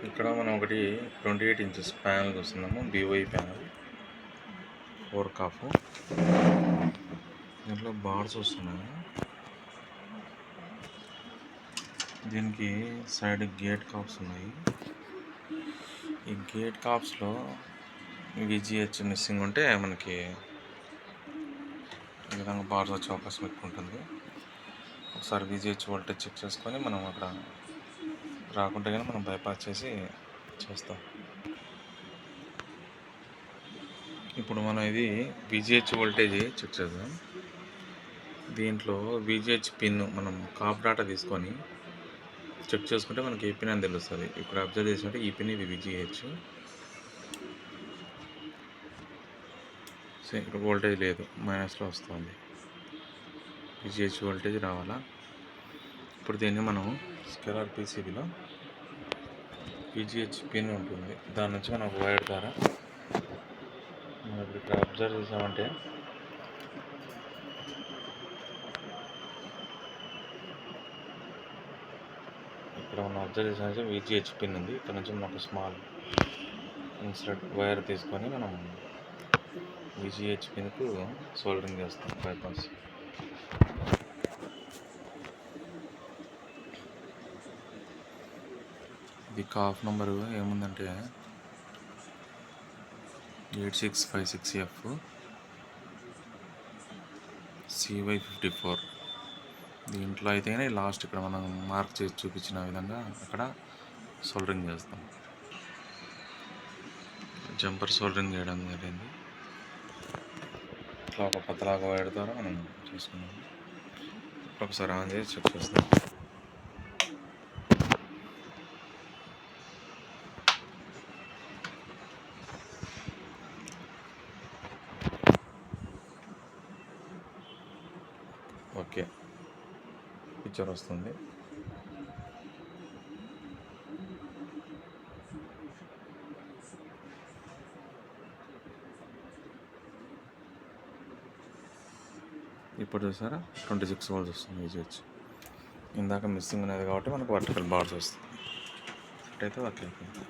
ఇక్కడ మనం ఒకటి 28 ఇంచెస్ ప్యానల్ చూస్తున్నాము. BOE ప్యానల్ 4 కాఫ్. దీంట్లో బార్స్ వస్తున్నాయి. దీనికి సైడ్ గేట్ కాప్స్ ఉన్నాయి. ఈ గేట్ కాప్స్లో VGH మిస్సింగ్ ఉంటే మనకి ఈ విధంగా బార్స్ వచ్చే అవకాశం ఎక్కువ ఉంటుంది. ఒకసారి VGH వోల్టేజ్ చెక్ చేసుకొని మనం అక్కడ రాకుంటే కానీ మనం బైపాస్ చేసి చేస్తాం. ఇప్పుడు మనం ఇది VGH వోల్టేజ్ చెక్ చేద్దాం. దీంట్లో VGH పిన్ మనం కాప్ డాటా తీసుకొని చెక్ చేసుకుంటే మనకి ఏ పిన్ అని తెలుస్తుంది. ఇక్కడ అబ్జర్వ్ చేసినట్టే ఈ పిన్ ఇది VGH. ఇక్కడ వోల్టేజ్ లేదు, మైనస్లో వస్తుంది. VGH వోల్టేజ్ రావాలా. ఇప్పుడు దీన్ని మనం స్కేలర్ PCBలో VGH పిన్ ఉంటుంది, దాని నుంచి మనం వైర్ ద్వారా మనం ఇప్పుడు ఇక్కడ అబ్జర్వ్ చేసామంటే ఇక్కడ మనం అబ్జర్వ్ చేసామంటే VGH పిన్ ఉంది. ఇక్కడ నుంచి మనం ఒక స్మాల్ ఇన్సులేట్ వైర్ తీసుకొని మనం VGH పిన్కు సోల్డరింగ్ చేస్తాం బైపాస్. ఇది కాఫ్ నెంబరు ఏముందంటే 8656F CY54. దీంట్లో అయితేనే లాస్ట్ ఇక్కడ మనం మార్క్ చేసి చూపించిన విధంగా అక్కడ సోల్డరింగ్ చేస్తాం. జంపర్ సోల్డరింగ్ చేయడం జరిగింది. ఇట్లా ఒక పతలాగా వైర్ ద్వారా మనం చేసుకున్నాం. ఒకసారి ఆన్ చేసి చెక్ చేస్తాం. ఓకే, పిక్చర్ వస్తుంది. ఇప్పుడు చూసారా 26 volts వస్తుంది VGH. ఇందాక మిస్సింగ్ ఉన్నది కాబట్టి మనకు వర్టికల్ బార్స్ వస్తుంది. అయితే వర్క్ అయిపోయింది.